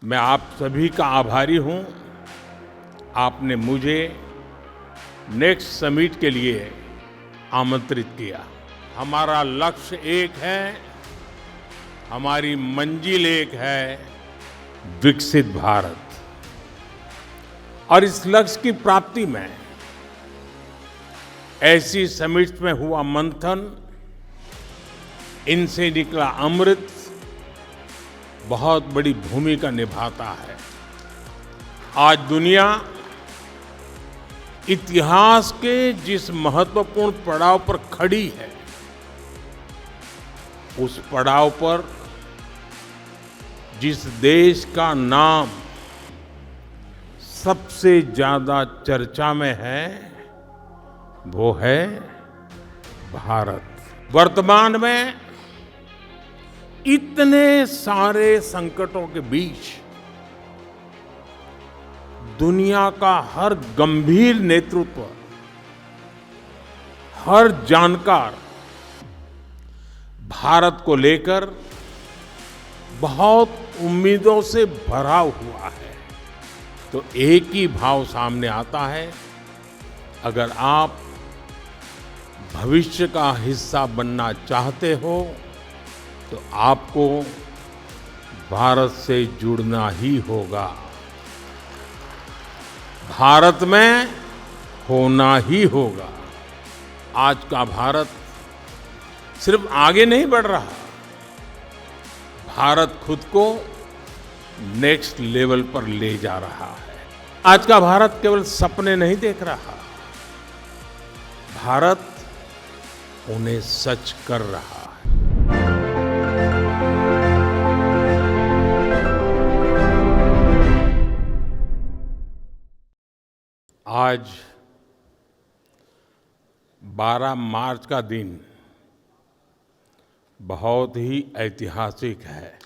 मैं आप सभी का आभारी हूं। आपने मुझे नेक्स्ट समिट के लिए आमंत्रित किया। हमारा लक्ष्य एक है, हमारी मंजिल एक है, विकसित भारत। और इस लक्ष्य की प्राप्ति में ऐसी समिट्स में हुआ मंथन, इनसे निकला अमृत बहुत बड़ी भूमिका निभाता है। आज दुनिया इतिहास के जिस महत्वपूर्ण पड़ाव पर खड़ी है, उस पड़ाव पर जिस देश का नाम सबसे ज्यादा चर्चा में है, वो है भारत। वर्तमान में इतने सारे संकटों के बीच दुनिया का हर गंभीर नेतृत्व, हर जानकार भारत को लेकर बहुत उम्मीदों से भरा हुआ है। तो एक ही भाव सामने आता है, अगर आप भविष्य का हिस्सा बनना चाहते हो तो आपको भारत से जुड़ना ही होगा, भारत में होना ही होगा। आज का भारत सिर्फ आगे नहीं बढ़ रहा, भारत खुद को नेक्स्ट लेवल पर ले जा रहा है। आज का भारत केवल सपने नहीं देख रहा, भारत उन्हें सच कर रहा है। आज 12 मार्च का दिन बहुत ही ऐतिहासिक है।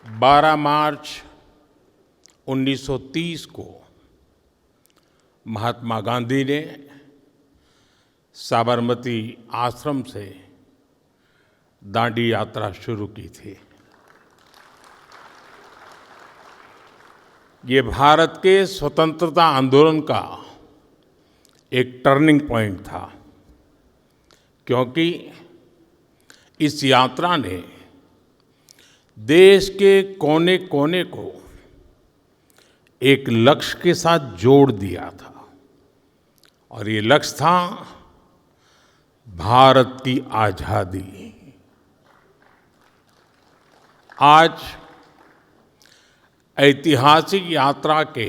12 मार्च 1930 को महात्मा गांधी ने साबरमती आश्रम से दांडी यात्रा शुरू की थी। ये भारत के स्वतंत्रता आंदोलन का एक टर्निंग पॉइंट था, क्योंकि इस यात्रा ने देश के कोने कोने को एक लक्ष्य के साथ जोड़ दिया था, और ये लक्ष्य था भारत की आजादी। आज ऐतिहासिक यात्रा के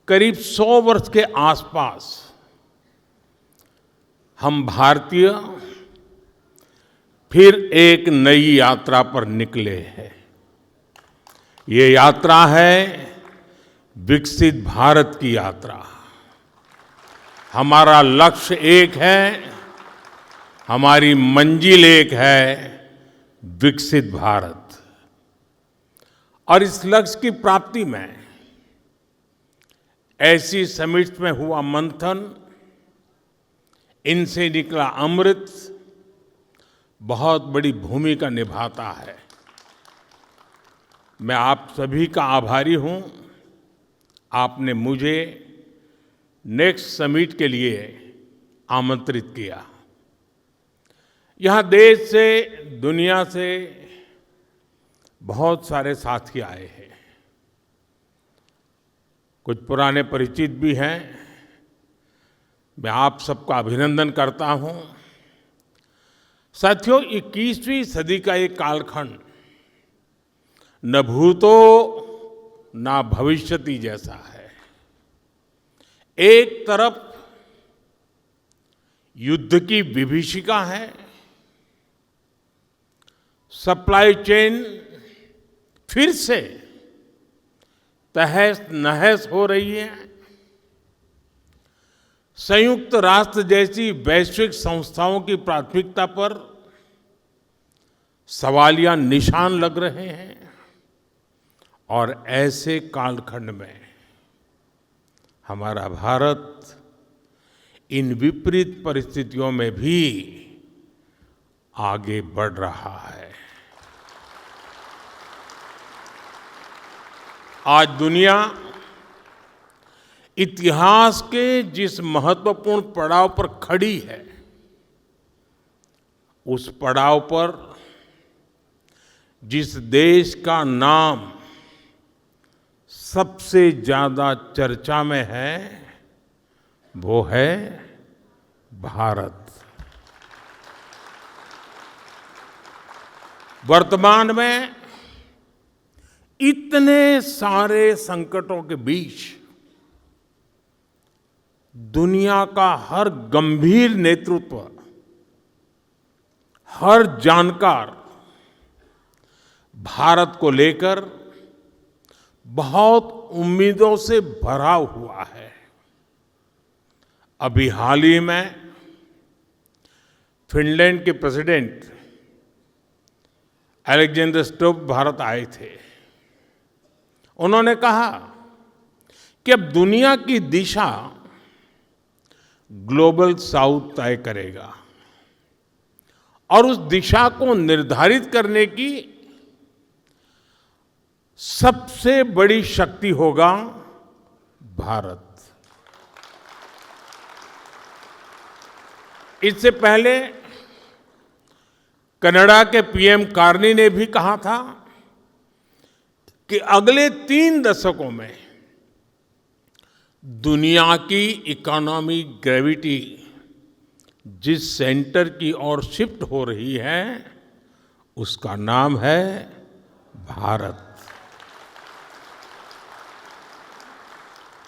करीब 100 वर्ष के आसपास हम भारतीय फिर एक नई यात्रा पर निकले हैं। ये यात्रा है विकसित भारत की यात्रा। हमारा लक्ष्य एक है, हमारी मंजिल एक है, विकसित भारत। और इस लक्ष्य की प्राप्ति में ऐसी समिट्स में हुआ मंथन, इनसे निकला अमृत बहुत बड़ी भूमिका निभाता है। मैं आप सभी का आभारी हूं। आपने मुझे नेक्स्ट समिट के लिए आमंत्रित किया। यहां देश से, दुनिया से बहुत सारे साथी आए हैं। कुछ पुराने परिचित भी हैं। मैं आप सबका अभिनंदन करता हूं। साथियों, 21वीं सदी का एक कालखंड न भूतो न भविष्यति जैसा है। एक तरफ युद्ध की विभीषिका है, सप्लाई चेन फिर से तहस नहस हो रही है, संयुक्त राष्ट्र जैसी वैश्विक संस्थाओं की प्राथमिकता पर सवालिया निशान लग रहे हैं। और ऐसे कालखंड में हमारा भारत इन विपरीत परिस्थितियों में भी आगे बढ़ रहा है। आज दुनिया इतिहास के जिस महत्वपूर्ण पड़ाव पर खड़ी है, उस पड़ाव पर जिस देश का नाम सबसे ज्यादा चर्चा में है, वो है भारत। वर्तमान में इतने सारे संकटों के बीच दुनिया का हर गंभीर नेतृत्व, हर जानकार भारत को लेकर बहुत उम्मीदों से भरा हुआ है। अभी हाल ही में फिनलैंड के प्रेसिडेंट अलेक्जेंडर स्टुब भारत आए थे। उन्होंने कहा कि अब दुनिया की दिशा ग्लोबल साउथ तय करेगा और उस दिशा को निर्धारित करने की सबसे बड़ी शक्ति होगा भारत। इससे पहले कनाडा के पीएम कार्नी ने भी कहा था कि अगले 3 दशकों में दुनिया की इकोनॉमिक ग्रेविटी जिस सेंटर की ओर शिफ्ट हो रही है, उसका नाम है भारत।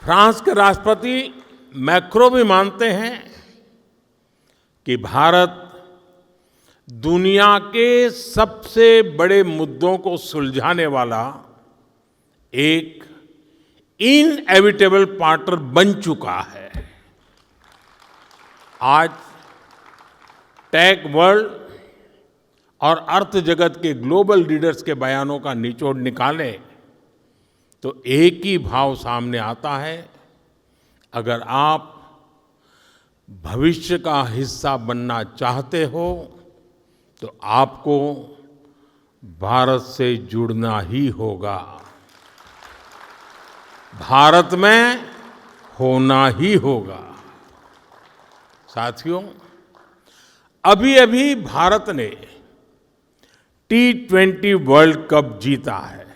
फ्रांस के राष्ट्रपति मैक्रो भी मानते हैं कि भारत दुनिया के सबसे बड़े मुद्दों को सुलझाने वाला एक इनएविटेबल पार्टनर बन चुका है। आज टेक वर्ल्ड और अर्थ जगत के ग्लोबल लीडर्स के बयानों का निचोड़ निकालें तो एक ही भाव सामने आता है, अगर आप भविष्य का हिस्सा बनना चाहते हो तो आपको भारत से जुड़ना ही होगा, भारत में होना ही होगा। साथियों, अभी अभी भारत ने T20 वर्ल्ड कप जीता है।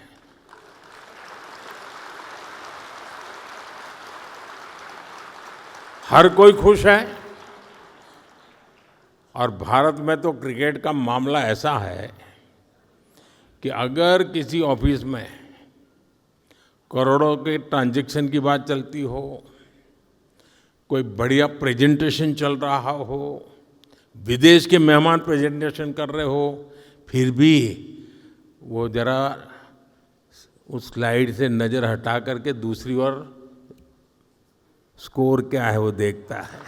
हर कोई खुश है और भारत में तो क्रिकेट का मामला ऐसा है कि अगर किसी ऑफिस में करोड़ों के ट्रांजैक्शन की बात चलती हो, कोई बढ़िया प्रेजेंटेशन चल रहा हो, विदेश के मेहमान प्रेजेंटेशन कर रहे हो, फिर भी वो जरा उस स्लाइड से नज़र हटा करके दूसरी ओर स्कोर क्या है वो देखता है।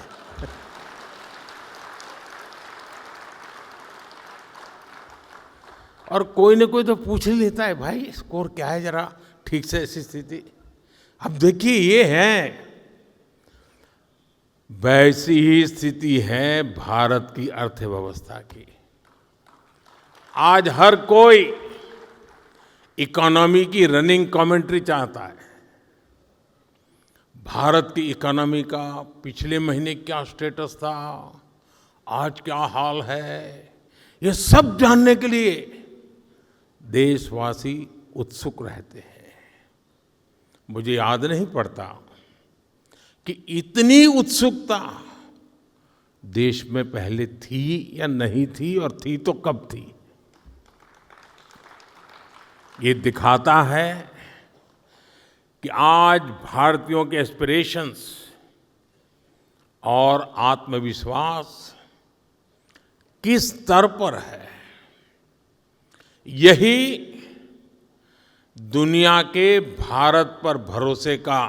और कोई न कोई तो पूछ ही लेता है, भाई स्कोर क्या है, जरा ठीक से ऐसी स्थिति। अब देखिए, ये है, वैसी ही स्थिति है भारत की अर्थव्यवस्था की। आज हर कोई इकोनॉमी की रनिंग कमेंट्री चाहता है। भारत की इकोनॉमी का पिछले महीने क्या स्टेटस था, आज क्या हाल है, ये सब जानने के लिए देशवासी उत्सुक रहते हैं। मुझे याद नहीं पड़ता कि इतनी उत्सुकता देश में पहले थी या नहीं थी, और थी तो कब थी। ये दिखाता है कि आज भारतीयों के एस्पिरेशंस और आत्मविश्वास किस स्तर पर है। यही दुनिया के भारत पर भरोसे का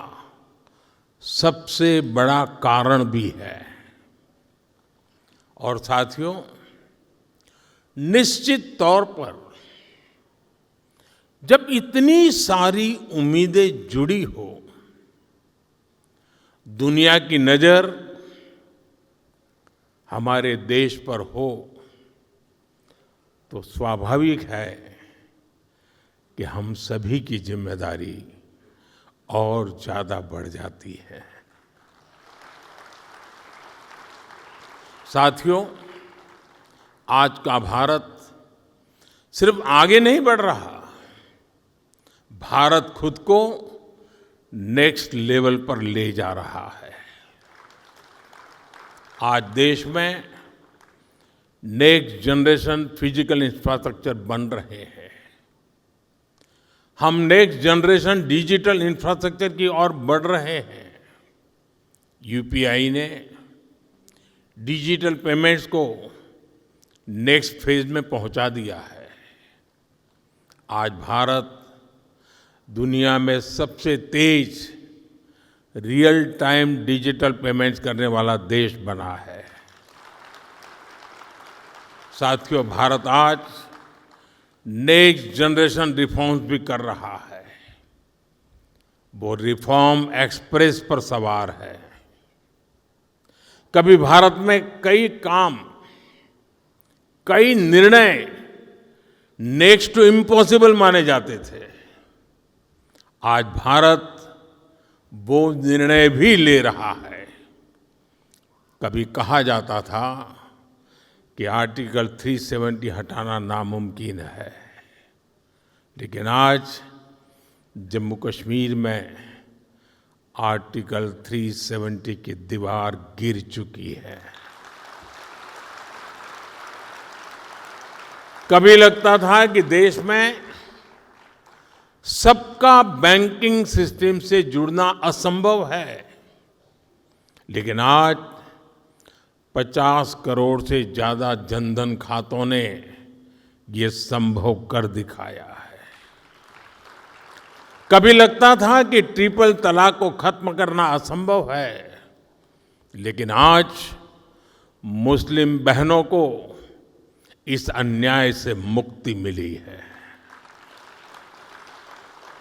सबसे बड़ा कारण भी है। और साथियों, निश्चित तौर पर जब इतनी सारी उम्मीदें जुड़ी हो, दुनिया की नजर हमारे देश पर हो, तो स्वाभाविक है कि हम सभी की जिम्मेदारी और ज्यादा बढ़ जाती है। साथियों, आज का भारत सिर्फ आगे नहीं बढ़ रहा, भारत खुद को नेक्स्ट लेवल पर ले जा रहा है। आज देश में नेक्स्ट जनरेशन फिजिकल इंफ्रास्ट्रक्चर बन रहे हैं। हम नेक्स्ट जनरेशन डिजिटल इंफ्रास्ट्रक्चर की ओर बढ़ रहे हैं। यूपीआई ने डिजिटल पेमेंट्स को नेक्स्ट फेज में पहुंचा दिया है। आज भारत दुनिया में सबसे तेज रियल टाइम डिजिटल पेमेंट्स करने वाला देश बना है। साथियों, भारत आज नेक्स्ट जनरेशन रिफॉर्म्स भी कर रहा है। वो रिफॉर्म एक्सप्रेस पर सवार है। कभी भारत में कई काम, कई निर्णय नेक्स्ट टू इम्पॉसिबल माने जाते थे। आज भारत वो निर्णय भी ले रहा है। कभी कहा जाता था कि आर्टिकल 370 हटाना नामुमकिन है, लेकिन आज जम्मू कश्मीर में आर्टिकल 370 की दीवार गिर चुकी है। कभी लगता था कि देश में सबका बैंकिंग सिस्टम से जुड़ना असंभव है, लेकिन आज 50 करोड़ से ज्यादा जनधन खातों ने ये संभव कर दिखाया है। कभी लगता था कि ट्रिपल तलाक को खत्म करना असंभव है, लेकिन आज मुस्लिम बहनों को इस अन्याय से मुक्ति मिली है।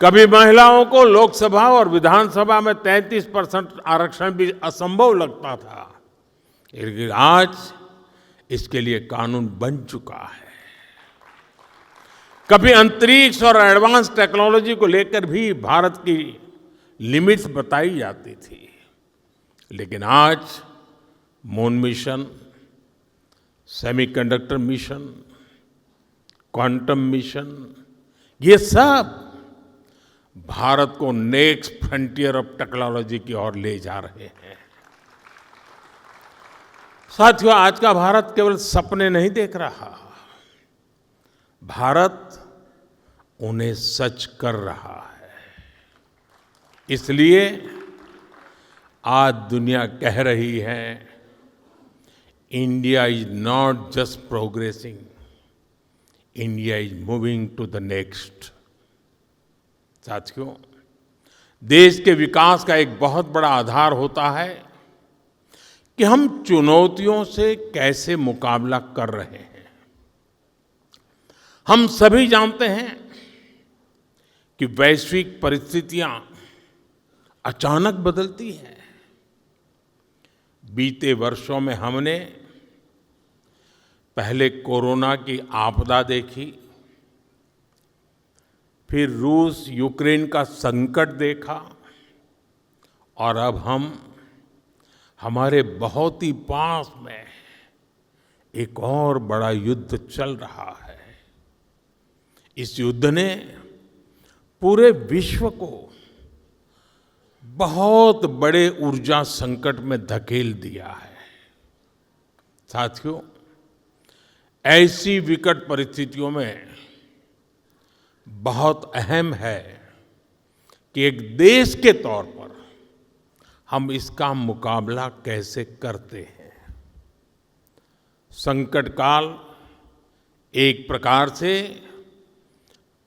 कभी महिलाओं को लोकसभा और विधानसभा में 33% आरक्षण भी असंभव लगता था, लेकिन आज इसके लिए कानून बन चुका है। कभी अंतरिक्ष और एडवांस टेक्नोलॉजी को लेकर भी भारत की लिमिट्स बताई जाती थी, लेकिन आज moon mission, semiconductor mission, quantum mission, ये सब भारत को नेक्स्ट फ्रंटियर ऑफ टेक्नोलॉजी की ओर ले जा रहे हैं। साथियों, आज का भारत केवल सपने नहीं देख रहा, भारत उन्हें सच कर रहा है। इसलिए आज दुनिया कह रही है, India is not just progressing, India is moving to the next. साथियों, देश के विकास का एक बहुत बड़ा आधार होता है कि हम चुनौतियों से कैसे मुकाबला कर रहे हैं। हम सभी जानते हैं कि वैश्विक परिस्थितियां अचानक बदलती हैं। बीते वर्षों में हमने पहले कोरोना की आपदा देखी, फिर रूस यूक्रेन का संकट देखा, और अब हम हमारे बहुत ही पास में एक और बड़ा युद्ध चल रहा है। इस युद्ध ने पूरे विश्व को बहुत बड़े ऊर्जा संकट में धकेल दिया है। साथियों, ऐसी विकट परिस्थितियों में बहुत अहम है कि एक देश के तौर पर हम इसका मुकाबला कैसे करते हैं। संकट काल एक प्रकार से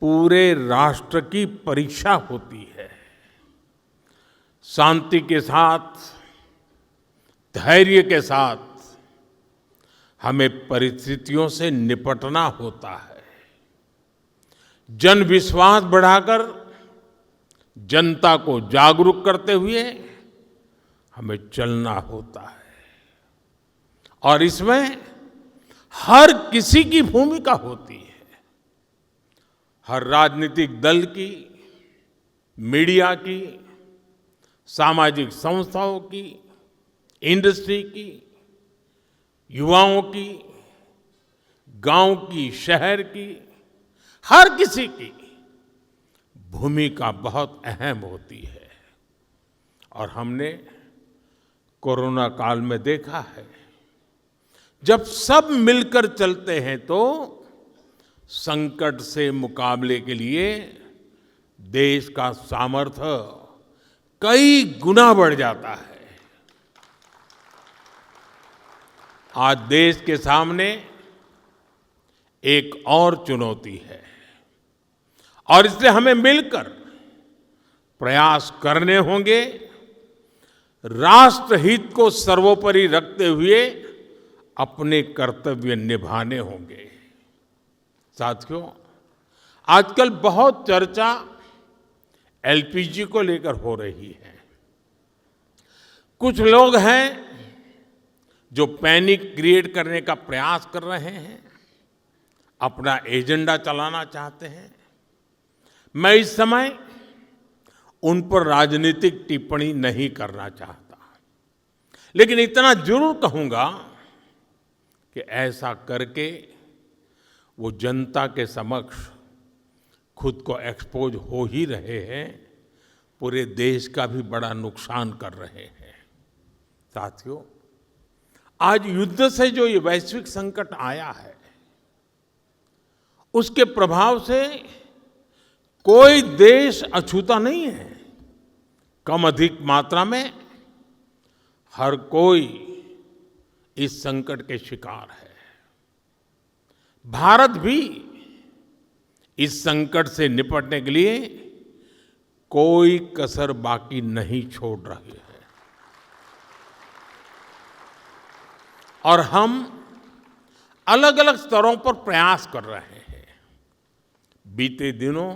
पूरे राष्ट्र की परीक्षा होती है। शांति के साथ, धैर्य के साथ हमें परिस्थितियों से निपटना होता है। जन विश्वास बढ़ाकर जनता को जागरूक करते हुए हमें चलना होता है, और इसमें हर किसी की भूमिका होती है, हर राजनीतिक दल की, मीडिया की, सामाजिक संस्थाओं की, इंडस्ट्री की, युवाओं की, गांव की, शहर की, हर किसी की भूमिका बहुत अहम होती है। और हमने कोरोना काल में देखा है, जब सब मिलकर चलते हैं तो संकट से मुकाबले के लिए देश का सामर्थ्य कई गुना बढ़ जाता है। आज देश के सामने एक और चुनौती है और इसलिए हमें मिलकर प्रयास करने होंगे, राष्ट्रहित को सर्वोपरि रखते हुए अपने कर्तव्य निभाने होंगे। साथियों, आजकल बहुत चर्चा एलपीजी को लेकर हो रही है। कुछ लोग हैं जो पैनिक क्रिएट करने का प्रयास कर रहे हैं, अपना एजेंडा चलाना चाहते हैं। मैं इस समय उन पर राजनीतिक टिप्पणी नहीं करना चाहता, लेकिन इतना जरूर कहूंगा कि ऐसा करके वो जनता के समक्ष खुद को एक्सपोज हो ही रहे हैं, पूरे देश का भी बड़ा नुकसान कर रहे हैं। साथियों, आज युद्ध से जो ये वैश्विक संकट आया है, उसके प्रभाव से कोई देश अछूता नहीं है। कम अधिक मात्रा में हर कोई इस संकट के शिकार है। भारत भी इस संकट से निपटने के लिए कोई कसर बाकी नहीं छोड़ रही है और हम अलग अलग स्तरों पर प्रयास कर रहे हैं। बीते दिनों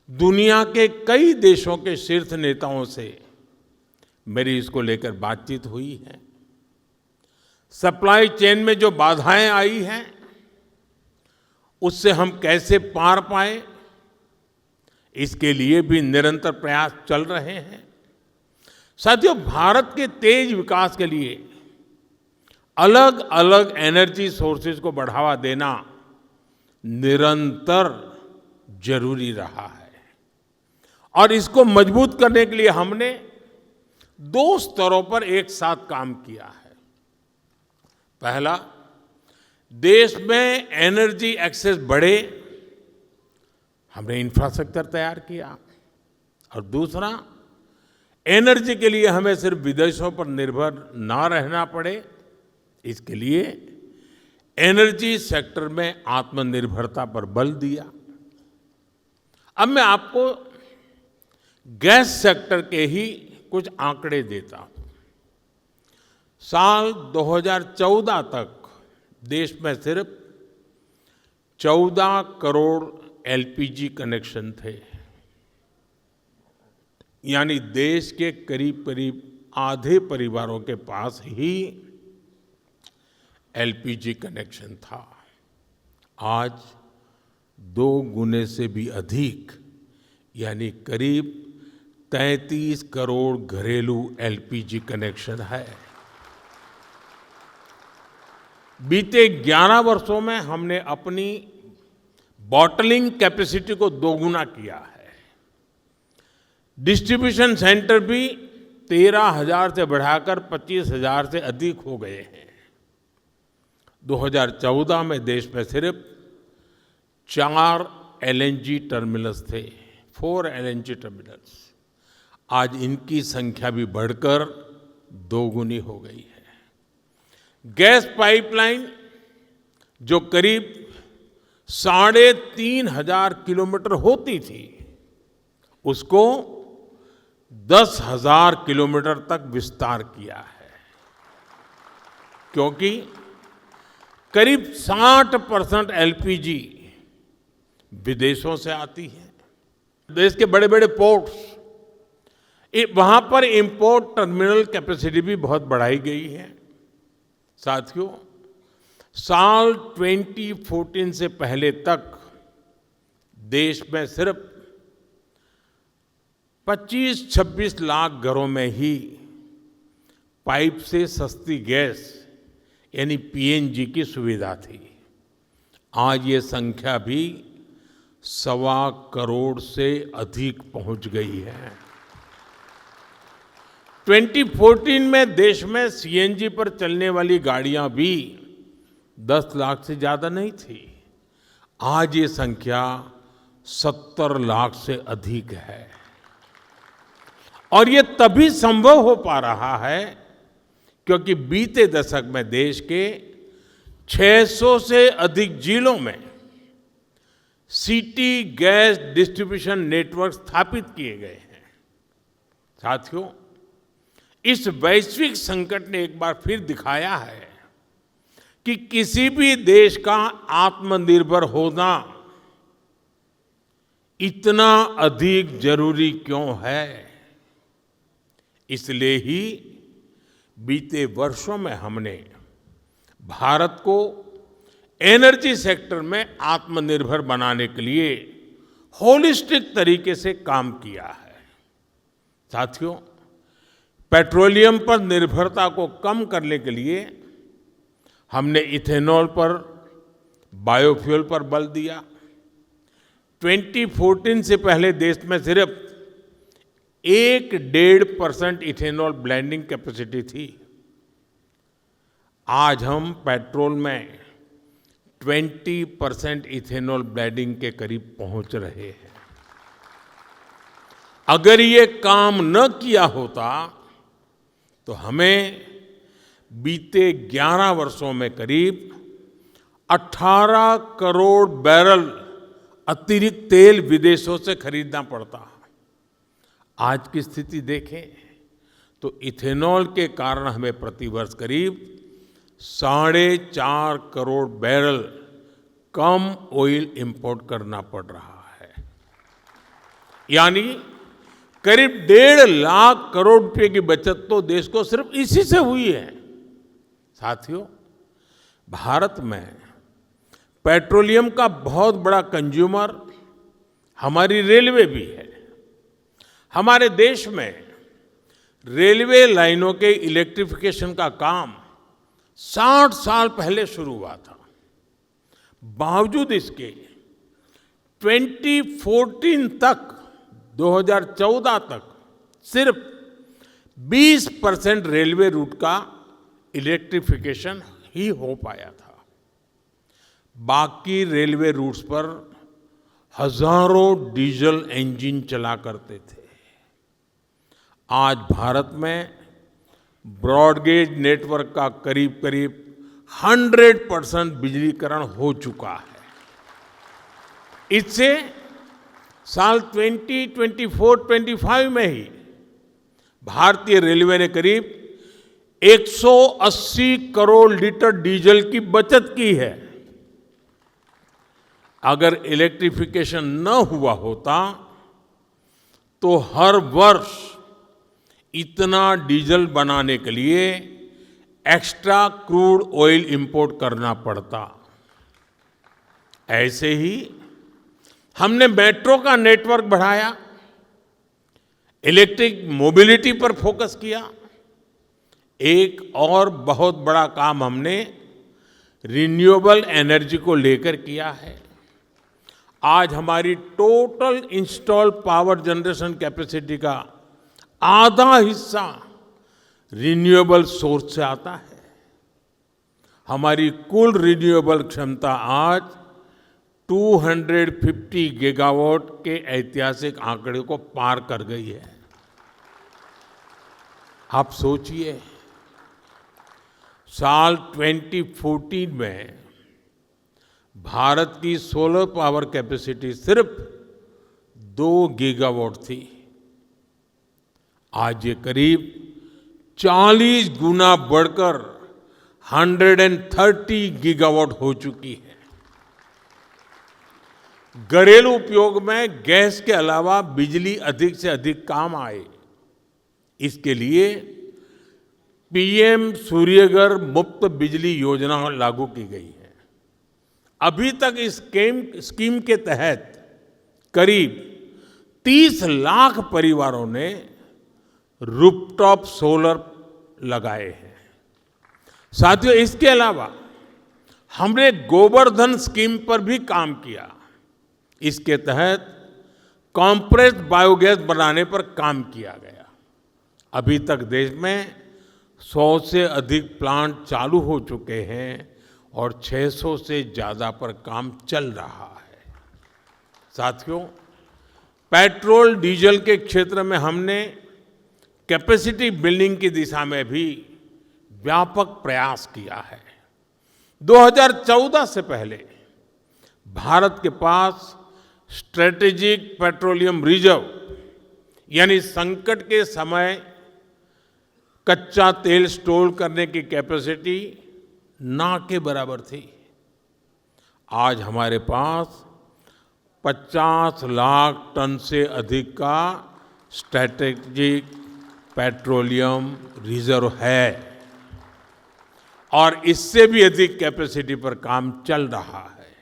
दुनिया के कई देशों के शीर्ष नेताओं से मेरी इसको लेकर बातचीत हुई है। सप्लाई चेन में जो बाधाएं आई हैं, उससे हम कैसे पार पाए, इसके लिए भी निरंतर प्रयास चल रहे हैं। साथियों, भारत के तेज विकास के लिए अलग अलग एनर्जी सोर्सेज को बढ़ावा देना निरंतर जरूरी रहा है और इसको मजबूत करने के लिए हमने 2 स्तरों पर एक साथ काम किया है। पहला, देश में एनर्जी एक्सेस बढ़े, हमने इंफ्रास्ट्रक्चर तैयार किया। और दूसरा, एनर्जी के लिए हमें सिर्फ विदेशों पर निर्भर ना रहना पड़े, इसके लिए एनर्जी सेक्टर में आत्मनिर्भरता पर बल दिया। अब मैं आपको गैस सेक्टर के ही कुछ आंकड़े देता हूं। साल 2014 तक देश में सिर्फ 14 करोड़ एलपीजी कनेक्शन थे, यानी देश के करीब करीब आधे परिवारों के पास ही एलपीजी कनेक्शन था। आज 2 गुने से भी अधिक, यानी करीब 33 करोड़ घरेलू एलपीजी कनेक्शन है। बीते 11 वर्षों में हमने अपनी बॉटलिंग कैपेसिटी को 2 गुना किया है। डिस्ट्रीब्यूशन सेंटर भी 13,000 से बढ़ाकर 25,000 से अधिक हो गए हैं। 2014 में देश में सिर्फ 4 एलएनजी टर्मिनल्स थे, 4 एलएनजी टर्मिनल्स। आज इनकी संख्या भी बढ़कर 2 गुनी हो गई है। गैस पाइपलाइन जो करीब 3,500 किलोमीटर होती थी, उसको 10,000 किलोमीटर तक विस्तार किया है, क्योंकि करीब 60% एलपीजी विदेशों से आती है। देश के बड़े बड़े पोर्ट्स, वहां पर इंपोर्ट टर्मिनल कैपेसिटी भी बहुत बढ़ाई गई है। साथियों, साल 2014 से पहले तक देश में सिर्फ 25-26 लाख घरों में ही पाइप से सस्ती गैस यानी पीएनजी की सुविधा थी। आज ये संख्या भी 1.25 करोड़ से अधिक पहुंच गई है। 2014 में देश में सीएनजी पर चलने वाली गाड़ियां भी 10 लाख से ज्यादा नहीं थी। आज ये संख्या 70 लाख से अधिक है और ये तभी संभव हो पा रहा है क्योंकि बीते दशक में देश के 600 से अधिक जिलों में सिटी गैस डिस्ट्रीब्यूशन नेटवर्क स्थापित किए गए हैं। साथियों, इस वैश्विक संकट ने एक बार फिर दिखाया है कि किसी भी देश का आत्मनिर्भर होना इतना अधिक जरूरी क्यों है। इसलिए ही बीते वर्षों में हमने भारत को एनर्जी सेक्टर में आत्मनिर्भर बनाने के लिए होलिस्टिक तरीके से काम किया है। साथियों, पेट्रोलियम पर निर्भरता को कम करने के लिए हमने इथेनॉल पर, बायोफ्यूल पर बल दिया। 2014 से पहले देश में सिर्फ 1-1.5% इथेनॉल ब्लेंडिंग कैपेसिटी थी। आज हम पेट्रोल में 20% इथेनॉल ब्लेंडिंग के करीब पहुंच रहे हैं। अगर ये काम न किया होता तो हमें बीते 11 वर्षों में करीब 18 करोड़ बैरल अतिरिक्त तेल विदेशों से खरीदना पड़ता। आज की स्थिति देखें तो इथेनॉल के कारण हमें प्रतिवर्ष करीब 4.5 करोड़ बैरल कम ऑयल इंपोर्ट करना पड़ रहा है, यानी करीब 1.5 लाख करोड़ रुपए की बचत तो देश को सिर्फ इसी से हुई है। साथियों, भारत में पेट्रोलियम का बहुत बड़ा कंज्यूमर हमारी रेलवे भी है। हमारे देश में रेलवे लाइनों के इलेक्ट्रिफिकेशन का काम 60 साल पहले शुरू हुआ था। बावजूद इसके 2014 तक 2014 तक सिर्फ 20% रेलवे रूट का इलेक्ट्रिफिकेशन ही हो पाया था। बाकी रेलवे रूट्स पर हजारों डीजल इंजन चला करते थे। आज भारत में ब्रॉडगेज नेटवर्क का करीब करीब 100% बिजलीकरण हो चुका है। इससे साल 2024-25 में ही भारतीय रेलवे ने करीब 180 करोड़ लीटर डीजल की बचत की है। अगर इलेक्ट्रिफिकेशन न हुआ होता तो हर वर्ष इतना डीजल बनाने के लिए एक्स्ट्रा क्रूड ऑयल इंपोर्ट करना पड़ता। ऐसे ही हमने मेट्रो का नेटवर्क बढ़ाया, इलेक्ट्रिक मोबिलिटी पर फोकस किया। एक और बहुत बड़ा काम हमने रिन्यूएबल एनर्जी को लेकर किया है। आज हमारी total install power generation capacity का आधा हिस्सा रिन्यूएबल सोर्स से आता है। हमारी कुल रिन्यूएबल क्षमता आज 250 गीगावाट के ऐतिहासिक आंकड़े को पार कर गई है। आप सोचिए, साल 2014 में भारत की सोलर पावर कैपेसिटी सिर्फ 2 गीगावाट थी। आज ये करीब 40 गुना बढ़कर 130 गीगावाट हो चुकी है। घरेलू उपयोग में गैस के अलावा बिजली अधिक से अधिक काम आए, इसके लिए पीएम सूर्यघर मुफ्त बिजली योजना लागू की गई है। अभी तक इस स्कीम के तहत करीब 30 लाख परिवारों ने रूफटॉप सोलर लगाए हैं। साथियों, इसके अलावा हमने गोवर्धन स्कीम पर भी काम किया। इसके तहत कॉम्प्रेस्ड बायोगैस बनाने पर काम किया गया। अभी तक देश में 100 से अधिक प्लांट चालू हो चुके हैं और 600 से ज्यादा पर काम चल रहा है। साथियों, पेट्रोल डीजल के क्षेत्र में हमने कैपेसिटी बिल्डिंग की दिशा में भी व्यापक प्रयास किया है। 2014 से पहले भारत के पास स्ट्रेटेजिक पेट्रोलियम रिजर्व यानी संकट के समय कच्चा तेल स्टोर करने की कैपेसिटी ना के बराबर थी। आज हमारे पास 50 लाख टन से अधिक का स्ट्रेटेजिक पेट्रोलियम रिजर्व है और इससे भी अधिक कैपेसिटी पर काम चल रहा है।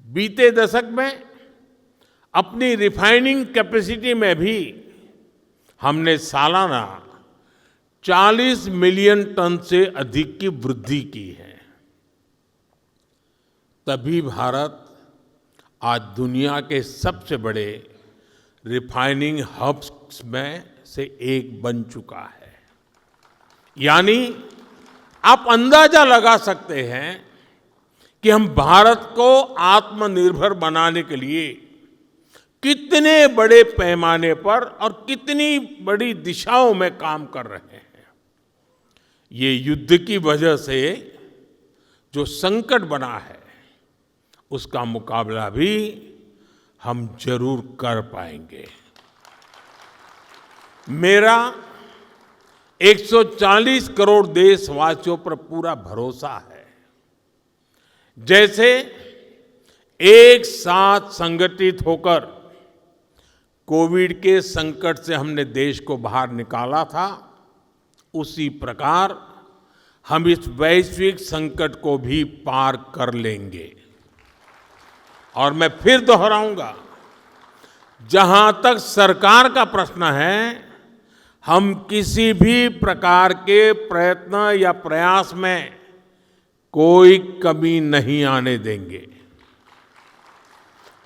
बीते दशक में अपनी रिफाइनिंग कैपेसिटी में भी हमने सालाना 40 मिलियन टन से अधिक की वृद्धि की है। तभी भारत आज दुनिया के सबसे बड़े रिफाइनिंग हब्स में से एक बन चुका है। यानी आप अंदाजा लगा सकते हैं कि हम भारत को आत्मनिर्भर बनाने के लिए कितने बड़े पैमाने पर और कितनी बड़ी दिशाओं में काम कर रहे हैं। ये युद्ध की वजह से जो संकट बना है उसका मुकाबला भी हम जरूर कर पाएंगे। मेरा 140 करोड़ देशवासियों पर पूरा भरोसा है। जैसे एक साथ संगठित होकर कोविड के संकट से हमने देश को बाहर निकाला था, उसी प्रकार हम इस वैश्विक संकट को भी पार कर लेंगे। और मैं फिर दोहराऊंगा, जहां तक सरकार का प्रश्न है, हम किसी भी प्रकार के प्रयत्न या प्रयास में कोई कमी नहीं आने देंगे।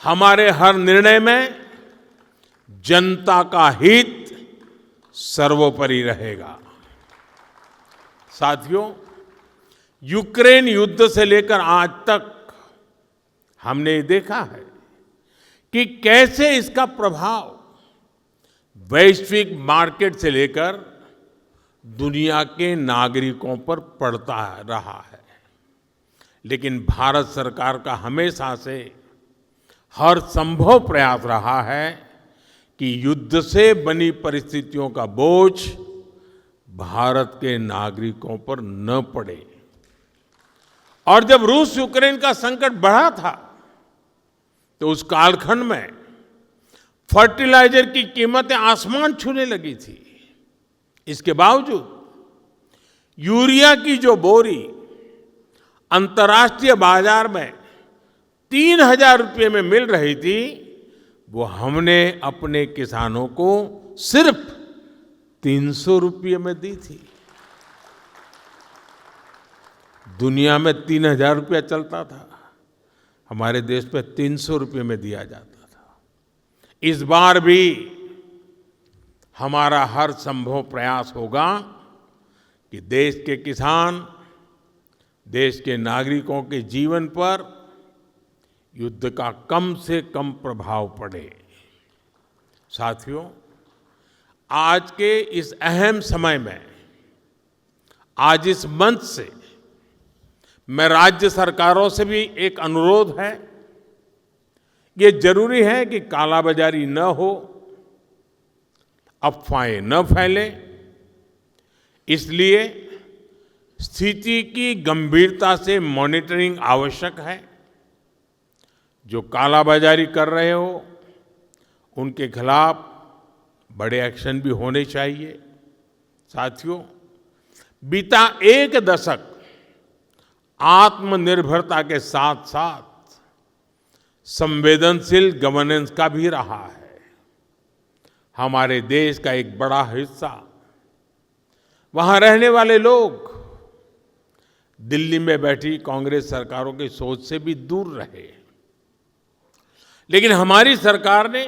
हमारे हर निर्णय में जनता का हित सर्वोपरि रहेगा। साथियों, यूक्रेन युद्ध से लेकर आज तक हमने देखा है कि कैसे इसका प्रभाव वैश्विक मार्केट से लेकर दुनिया के नागरिकों पर पड़ता रहा है। लेकिन भारत सरकार का हमेशा से हर संभव प्रयास रहा है कि युद्ध से बनी परिस्थितियों का बोझ भारत के नागरिकों पर न पड़े। और जब रूस यूक्रेन का संकट बढ़ा था तो उस कालखंड में फर्टिलाइजर की कीमतें आसमान छूने लगी थी। इसके बावजूद यूरिया की जो बोरी अंतर्राष्ट्रीय बाजार में 3,000 रुपये में मिल रही थी, वो हमने अपने किसानों को सिर्फ 300 रुपये में दी थी। दुनिया में 3,000 रुपया चलता था, हमारे देश में 300 रुपये में दिया जाता था। इस बार भी हमारा हर संभव प्रयास होगा कि देश के किसान, देश के नागरिकों के जीवन पर युद्ध का कम से कम प्रभाव पड़े। साथियों, आज के इस अहम समय में, आज इस मंच से मैं राज्य सरकारों से भी एक अनुरोध है। ये जरूरी है कि कालाबाजारी न हो, अफवाहें न फैले। इसलिए स्थिति की गंभीरता से मॉनिटरिंग आवश्यक है। जो कालाबाजारी कर रहे हो उनके खिलाफ बड़े एक्शन भी होने चाहिए। साथियों, बीता एक दशक आत्मनिर्भरता के साथ साथ संवेदनशील गवर्नेंस का भी रहा है। हमारे देश का एक बड़ा हिस्सा, वहां रहने वाले लोग दिल्ली में बैठी कांग्रेस सरकारों की सोच से भी दूर रहे, लेकिन हमारी सरकार ने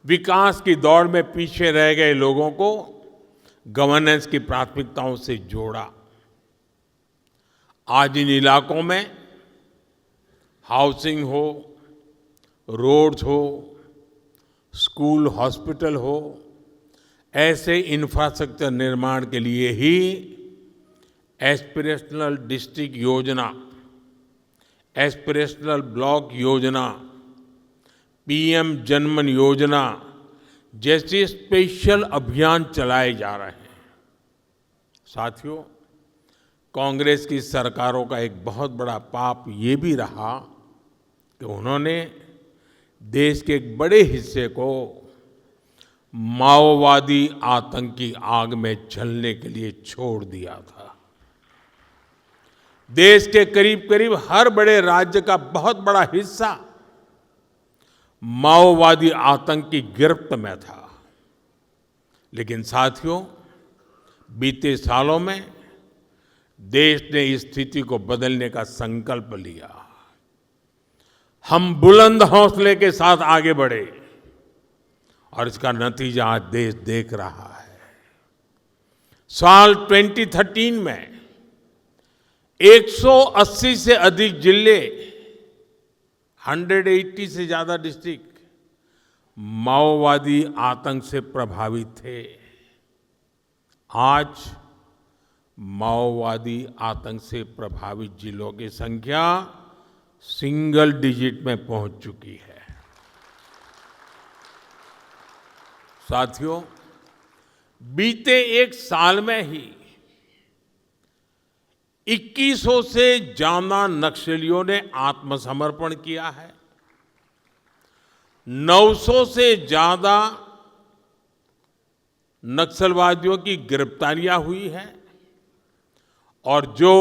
विकास की दौड़ में पीछे रह गए लोगों को गवर्नेंस की प्राथमिकताओं से जोड़ा। आज इन इलाकों में हाउसिंग हो, रोड्स हो, स्कूल, हॉस्पिटल हो, ऐसे इंफ्रास्ट्रक्चर निर्माण के लिए ही एस्पिरेशनल डिस्ट्रिक्ट योजना, एस्पिरेशनल ब्लॉक योजना, पीएम जनमन योजना जैसे स्पेशल अभियान चलाए जा रहे हैं। साथियों, कांग्रेस की सरकारों का एक बहुत बड़ा पाप ये भी रहा कि उन्होंने देश के एक बड़े हिस्से को माओवादी आतंक की आग में जलने के लिए छोड़ दिया था। देश के करीब करीब हर बड़े राज्य का बहुत बड़ा हिस्सा माओवादी आतंक की गिरफ्त में था। लेकिन साथियों, बीते सालों में देश ने इस स्थिति को बदलने का संकल्प लिया। हम बुलंद हौसले के साथ आगे बढ़े और इसका नतीजा आज देश देख रहा है। साल 2013 में 180 से अधिक जिले, 180 से ज्यादा डिस्ट्रिक्ट माओवादी आतंक से प्रभावित थे। आज माओवादी आतंक से प्रभावित जिलों की संख्या सिंगल डिजिट में पहुंच चुकी है। साथियों, बीते एक साल में ही 2100 से ज्यादा नक्सलियों ने आत्मसमर्पण किया है। 900 से ज्यादा नक्सलवादियों की गिरफ्तारियां हुई हैं और जो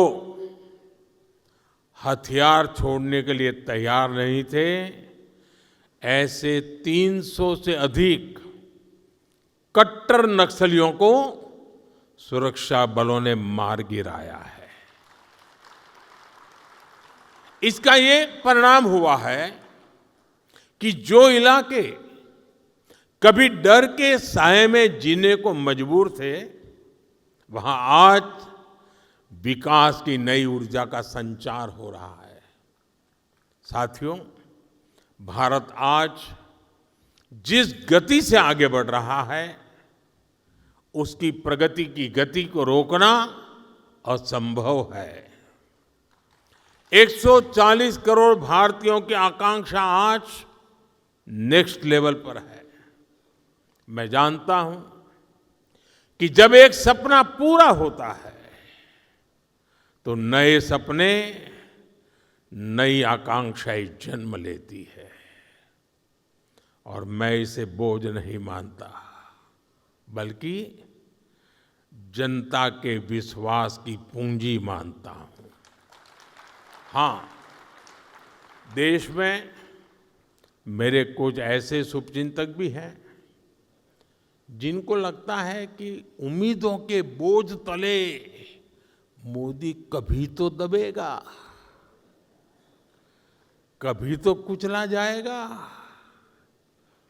हथियार छोड़ने के लिए तैयार नहीं थे, ऐसे 300 से अधिक कट्टर नक्सलियों को सुरक्षा बलों ने मार गिराया है। इसका ये परिणाम हुआ है कि जो इलाके कभी डर के साए में जीने को मजबूर थे, वहां आज विकास की नई ऊर्जा का संचार हो रहा है। साथियों, भारत आज जिस गति से आगे बढ़ रहा है, उसकी प्रगति की गति को रोकना असंभव है। 140 करोड़ भारतीयों की आकांक्षा आज नेक्स्ट लेवल पर है। मैं जानता हूं कि जब एक सपना पूरा होता है तो नए सपने, नई आकांक्षाएं जन्म लेती है और मैं इसे बोझ नहीं मानता, बल्कि जनता के विश्वास की पूंजी मानता हूं। हाँ, देश में मेरे कुछ ऐसे शुभचिंतक भी हैं जिनको लगता है कि उम्मीदों के बोझ तले मोदी कभी तो दबेगा, कभी तो कुचला जाएगा,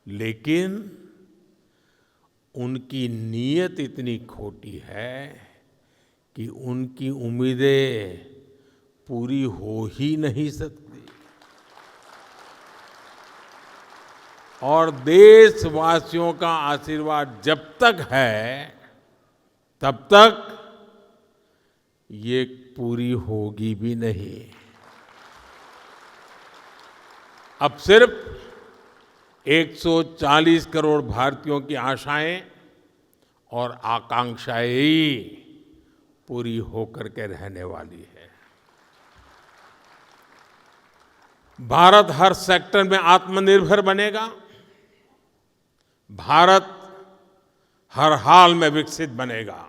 लेकिन उनकी नीयत इतनी खोटी है कि उनकी उम्मीदें पूरी हो ही नहीं सकती। और देशवासियों का आशीर्वाद जब तक है, तब तक ये पूरी होगी भी नहीं। अब सिर्फ 140 करोड़ भारतीयों की आशाएं और आकांक्षाएं ही पूरी होकर के रहने वाली है। भारत हर सेक्टर में आत्मनिर्भर बनेगा, भारत हर हाल में विकसित बनेगा,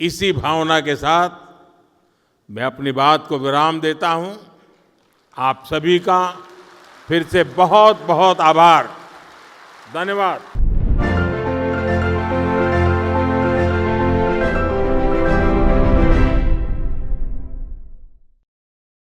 इसी भावना के साथ मैं अपनी बात को विराम देता हूं। आप सभी का फिर से बहुत बहुत आभार। धन्यवाद।